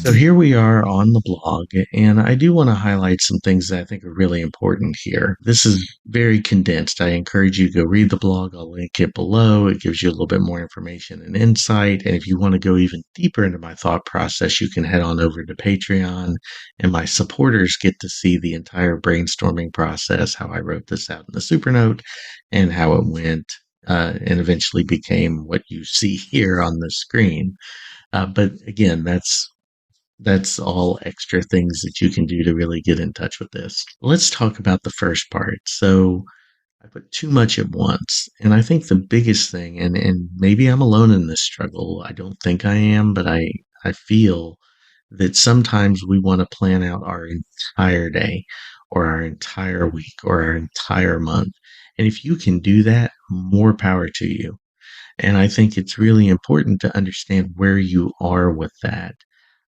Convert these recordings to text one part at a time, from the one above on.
So here we are on the blog, and I do want to highlight some things that I think are really important here. This is very condensed. I encourage you to go read the blog. I'll link it below. It gives you a little bit more information and insight. And if you want to go even deeper into my thought process, you can head on over to Patreon, and my supporters get to see the entire brainstorming process, how I wrote this out in the Supernote, and how it went, and eventually became what you see here on the screen. But again, that's all extra things that you can do to really get in touch with this. Let's talk about the first part. So I put too much at once. And I think the biggest thing, and maybe I'm alone in this struggle. I don't think I am, but I feel that sometimes we want to plan out our entire day or our entire week or our entire month. And if you can do that, more power to you. And I think it's really important to understand where you are with that.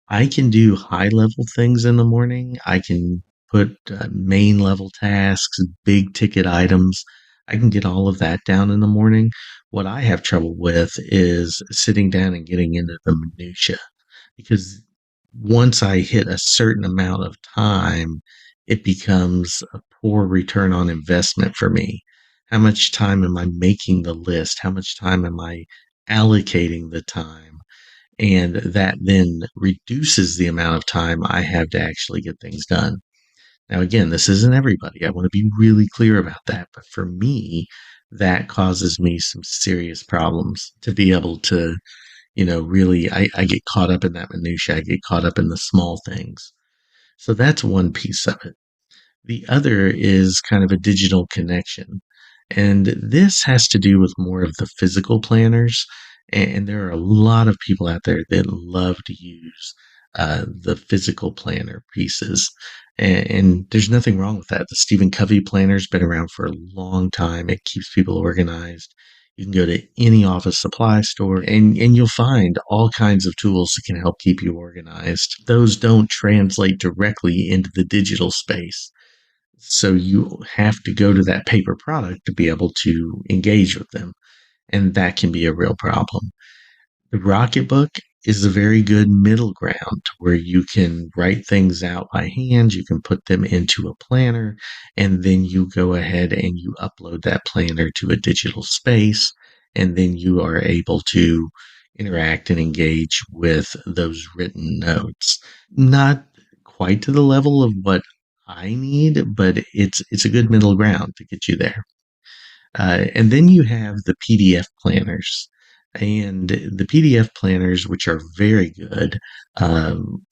I can do high level things in the morning. I can put main level tasks, big ticket items. I can get all of that down in the morning. What I have trouble with is sitting down and getting into the minutia because once I hit a certain amount of time, it becomes a poor return on investment for me. How much time am I making the list? How much time am I allocating the time? And that then reduces the amount of time I have to actually get things done. Now, again, this isn't everybody. I want to be really clear about that. But for me, that causes me some serious problems to be able to, really, I get caught up in that minutia. I get caught up in the small things. So that's one piece of it. The other is kind of a digital connection. And this has to do with more of the physical planners. And there are a lot of people out there that love to use the physical planner pieces. And there's nothing wrong with that. The Stephen Covey planner's been around for a long time. It keeps people organized. You can go to any office supply store and you'll find all kinds of tools that can help keep you organized. Those don't translate directly into the digital space. So you have to go to that paper product to be able to engage with them. And that can be a real problem. The Rocketbook is a very good middle ground where you can write things out by hand, you can put them into a planner, and then you go ahead and you upload that planner to a digital space, and then you are able to interact and engage with those written notes. Not quite to the level of what I need, but it's a good middle ground to get you there. And then you have the PDF planners. And the PDF planners, which are very good,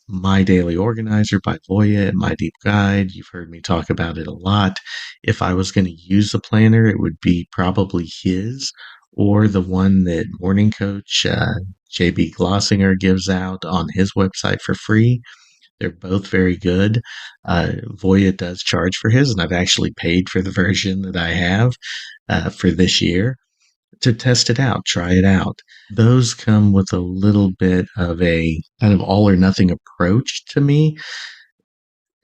My Daily Organizer by Voya and My Deep Guide, you've heard me talk about it a lot. If I was going to use a planner, it would be probably his or the one that Morning Coach JB Glossinger gives out on his website for free. They're both very good. Voya does charge for his, and I've actually paid for the version that I have for this year to test it out, try it out. Those come with a little bit of a kind of all or nothing approach to me.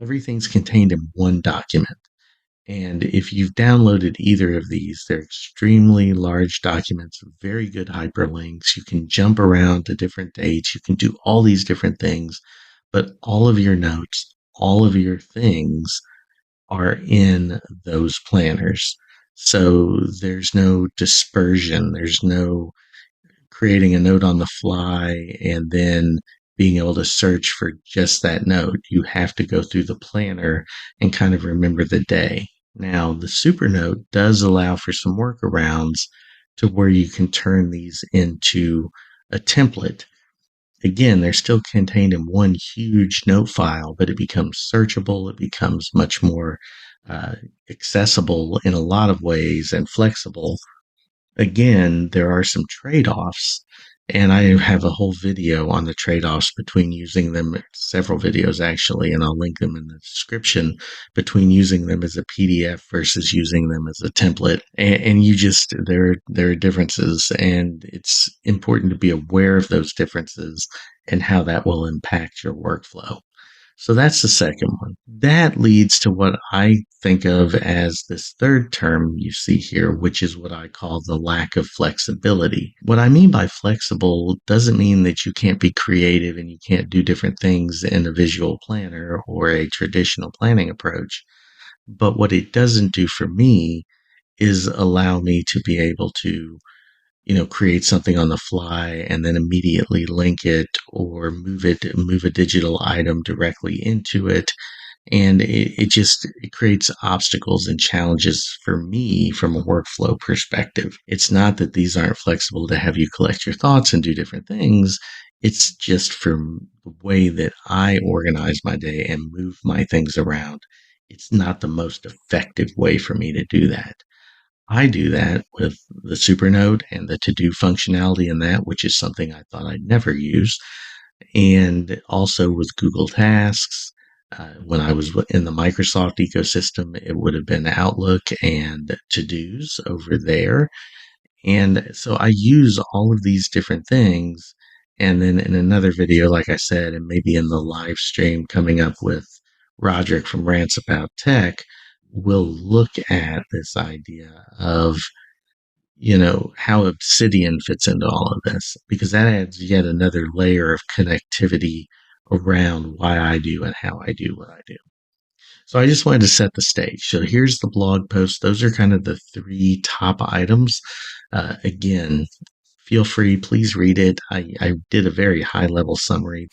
Everything's contained in one document. And if you've downloaded either of these, they're extremely large documents, very good hyperlinks. You can jump around to different dates. You can do all these different things, but all of your notes, all of your things are in those planners. So there's no dispersion. There's no creating a note on the fly and then being able to search for just that note. You have to go through the planner and kind of remember the day. Now, the Supernote does allow for some workarounds to where you can turn these into a template. Again, they're still contained in one huge note file, but it becomes searchable. It becomes much more uh, accessible in a lot of ways and flexible. Again, there are some trade-offs, and I have a whole video on the trade-offs between using them, several videos actually, and I'll link them in the description, between using them as a PDF versus using them as a template. And you just, there are differences, and it's important to be aware of those differences and how that will impact your workflow. So that's the second one. That leads to what I think of as this third term you see here, which is what I call the lack of flexibility. What I mean by flexible doesn't mean that you can't be creative and you can't do different things in a visual planner or a traditional planning approach. But what it doesn't do for me is allow me to be able to, create something on the fly and then immediately link it or move a digital item directly into it. And it creates obstacles and challenges for me from a workflow perspective. It's not that these aren't flexible to have you collect your thoughts and do different things. It's just from the way that I organize my day and move my things around. It's not the most effective way for me to do that. I do that with the Supernote and the to do functionality in that, which is something I thought I'd never use. And also with Google Tasks. When I was in the Microsoft ecosystem, it would have been Outlook and to dos over there. And so I use all of these different things. And then in another video, like I said, and maybe in the live stream coming up with Roderick from Rants About Tech, we'll look at this idea of, how Obsidian fits into all of this, because that adds yet another layer of connectivity around why I do and how I do what I do. So I just wanted to set the stage. So here's the blog post. Those are kind of the three top items. Again, feel free, please read it. I did a very high level summary.